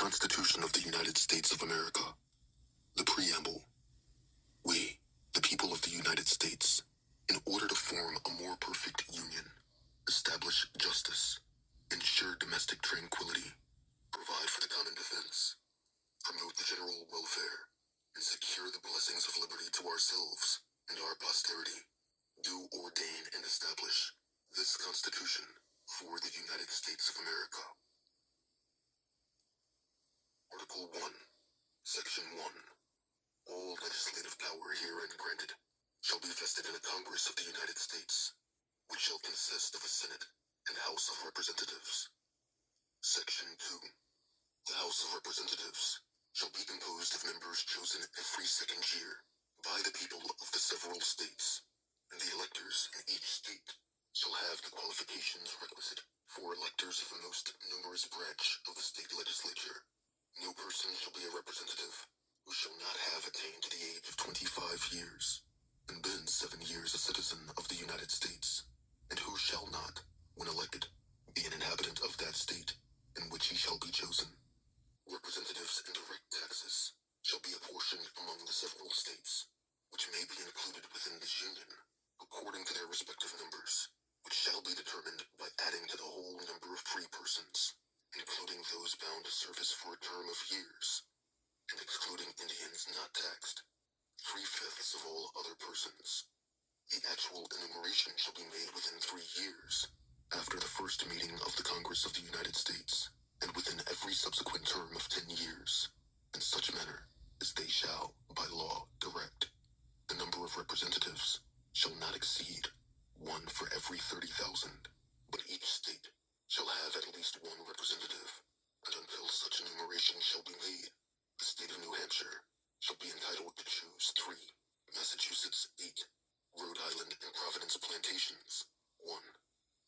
Constitution of the United States of America. The Preamble. We, the people of the United States, in order to form a more perfect union, establish justice, ensure domestic tranquility, provide for the common defense, promote the general welfare, and secure the blessings of liberty to ourselves and our posterity, do ordain and establish this Constitution for the United States of America. Article 1, Section 1. All legislative power herein granted shall be vested in a Congress of the United States, which shall consist of a Senate and House of Representatives. Section 2. The House of Representatives shall be composed of members chosen every second year by the people of the several states, and the electors in each state shall have the qualifications requisite for electors of the most numerous branch of the state legislature. No person shall be a representative who shall not have attained to the age of 25 years, and been 7 years a citizen of the United States, and who shall not, when elected, be an inhabitant of that state in which he shall be chosen. Representatives and direct taxes shall be apportioned among the several states, which may be included within this union, according to their respective numbers, which shall be determined by adding to the whole number of free persons, including those bound to service for a term of years, and excluding Indians not taxed, 3/5 of all other persons. The actual enumeration shall be made within 3 years, after the first meeting of the Congress of the United States, and within every subsequent term of 10 years, in such manner as they shall, by law, direct. The number of representatives shall not exceed 1 for every 30,000, but each state shall have at least 1 representative, and until such enumeration shall be made, the state of New Hampshire shall be entitled to choose 3, Massachusetts 8, Rhode Island and Providence plantations 1,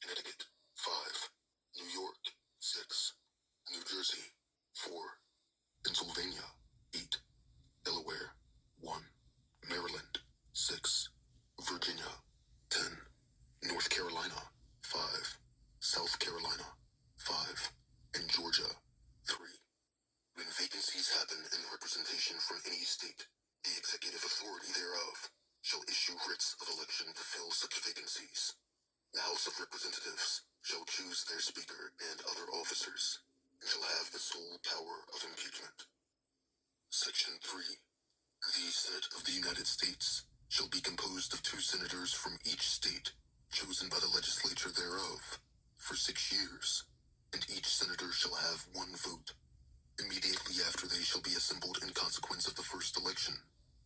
Connecticut 5, New York 6, New Jersey 4, Pennsylvania 8, Delaware 1, Maryland 6, Virginia 10, North Carolina 5, South Carolina 5, and Georgia 3. When vacancies happen in representation from any state, the executive authority thereof shall issue writs of election to fill such vacancies. The House of Representatives shall choose their speaker and other officers, and shall have the sole power of impeachment. Section 3. The Senate of the United States shall be composed of 2 senators from each state, chosen by the legislature thereof, for 6 years, and each senator shall have 1 vote. Immediately after they shall be assembled in consequence of the first election,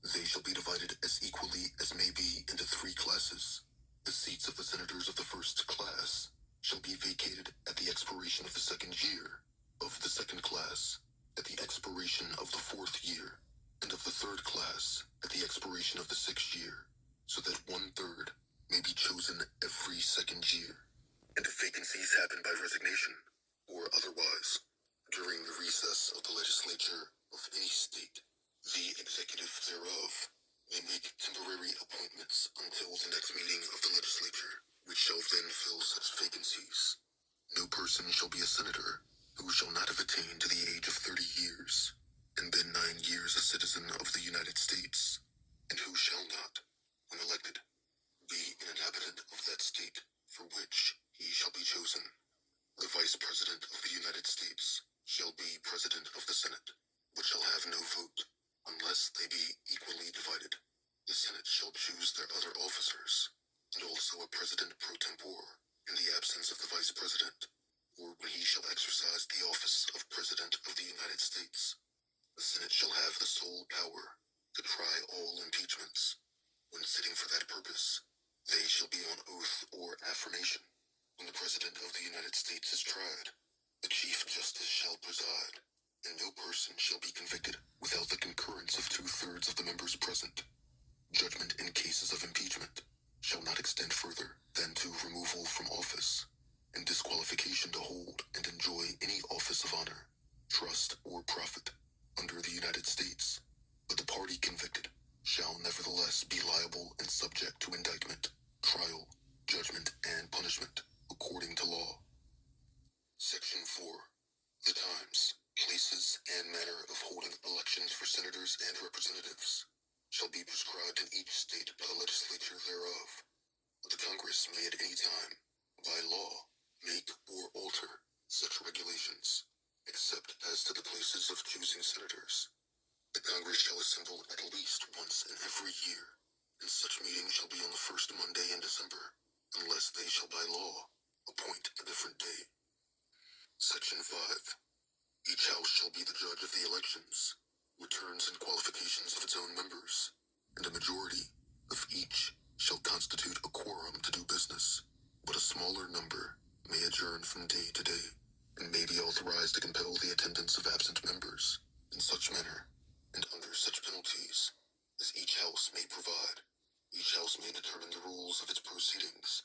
they shall be divided as equally as may be into 3 classes. The seats of the senators of the first class shall be vacated at the expiration of the second year, of the second class at the expiration of the 4th year, and of the third class at the expiration of the 6th year, so that 1/3 may be chosen every second year. And if vacancies happen by resignation, or otherwise, during the recess of the legislature of any state, the executive thereof may make temporary appointments until the next meeting of the legislature, which shall then fill such vacancies. No person shall be a senator who shall not have attained to the age of 30 years, and been 9 years a citizen of the United States, and who shall not, when elected, be an inhabitant of that state for which he shall be chosen. The Vice President of the United States shall be President of the Senate, but shall have no vote, unless they be equally divided. The Senate shall choose their other officers, and also a President pro tempore, in the absence of the Vice President, or when he shall exercise the office of President of the United States. The Senate shall have the sole power to try all impeachments. When sitting for that purpose, they shall be on oath or affirmation. When the President of the United States is tried, the Chief Justice shall preside, and no person shall be convicted without the concurrence of 2/3 of the members present. Judgment in cases of impeachment shall not extend further than to removal from office, and disqualification to hold and enjoy any office of honor, trust, or profit under the United States, but the party convicted shall nevertheless be liable and subject to indictment, trial, judgment, and punishment according to law. Section 4. The times, places, and manner of holding elections for senators and representatives shall be prescribed in each state by the legislature thereof. The Congress may at any time, by law, make or alter such regulations, except as to the places of choosing senators. The Congress shall assemble at least once in every year, and such meeting shall be on the first Monday in December, unless they shall by law appoint a different day. Section 5. Each house shall be the judge of the elections, returns and qualifications of its own members, and a majority of each shall constitute a quorum to do business, but a smaller number may adjourn from day to day, and may be authorized to compel the attendance of absent members in such manner, and under such penalties, as each house may provide. Each house may determine the rules of its proceedings,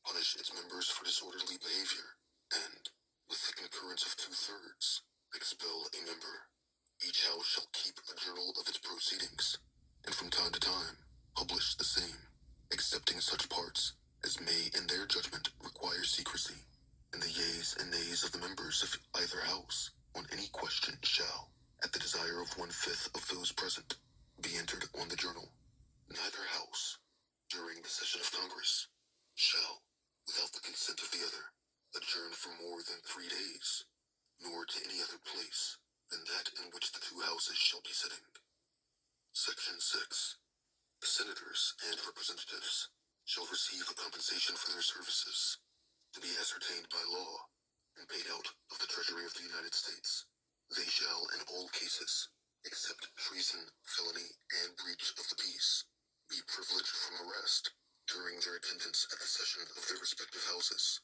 punish its members for disorderly behavior, and, with the concurrence of 2/3, expel a member. Each house shall keep a journal of its proceedings, and from time to time publish the same, excepting such parts as may in their judgment require secrecy, and the yeas and nays of the members of either house on any question shall, at the desire of 1/5 of those present, be entered on the journal. Neither house, during the session of Congress, shall, without the consent of the other, adjourn for more than 3 days, nor to any other place than that in which the two houses shall be sitting. Section 6. The senators and representatives shall receive a compensation for their services, to be ascertained by law, and paid out of the Treasury of the United States. They shall, in all cases, except treason, felony, and breach of the peace, be privileged from arrest during their attendance at the session of their respective houses,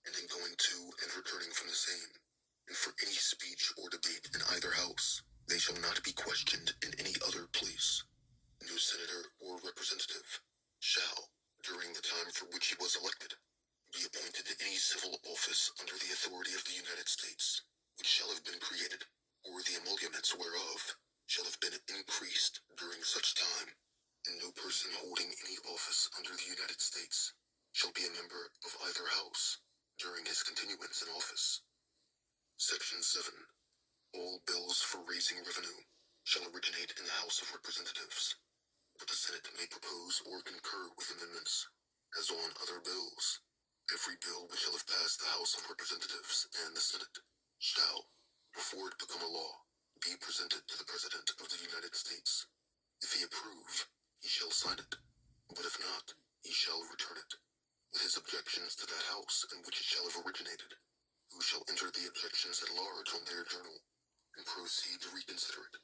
and in going to and returning from the same, and for any speech or debate in either house, they shall not be questioned in any other place. No senator or representative shall, during the time for which he was elected, be appointed to any civil office under the authority of the United States, which shall have been created, or the emoluments whereof shall have been increased during such time, and no person holding any office under the United States shall be a member of either house during his continuance in office. Section 7. All bills for raising revenue shall originate in the House of Representatives, but the Senate may propose or concur with amendments, as on other bills. Every bill which shall have passed the House of Representatives and the Senate shall, before it become a law, be presented to the President of the United States. If he approve, he shall sign it, but if not, he shall return it, with his objections to that House in which it shall have originated, who shall enter the objections at large on their journal, and proceed to reconsider it.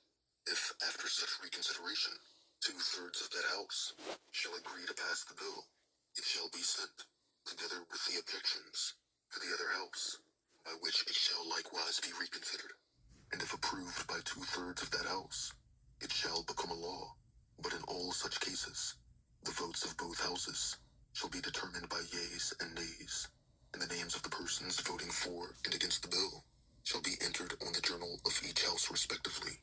If, after such reconsideration, 2/3 of that House shall agree to pass the bill, it shall be sent, together with the objections, to the other House, by which it shall likewise be reconsidered, and if approved by 2/3 of that House, it shall become a law. But in all such cases, the votes of both Houses shall be determined by yeas and nays, and the names of the persons voting for and against the bill shall be entered on the journal of each House respectively.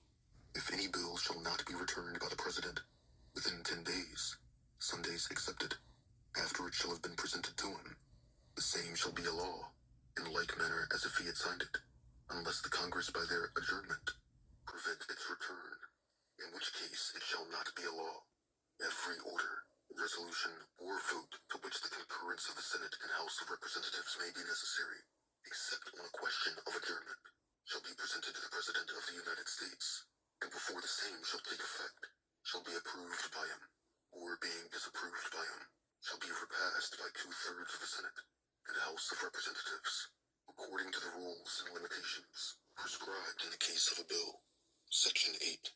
If any bill shall not be returned by the President within 10 days, Sundays excepted, after it shall have been presented to him, the same shall be a law, in like manner as if he had signed it, unless the Congress by their adjournment prevent its return, in which case it shall not be a law. Every order, resolution, or vote to which the concurrence of the Senate and House of Representatives may be necessary, except on a question of adjournment, shall be presented to the President of the United States, and before the same shall take effect, shall be approved by him, or being disapproved by him, shall be repassed by 2/3 of the Senate and House of Representatives, according to the rules and limitations prescribed in the case of a bill. Section 8.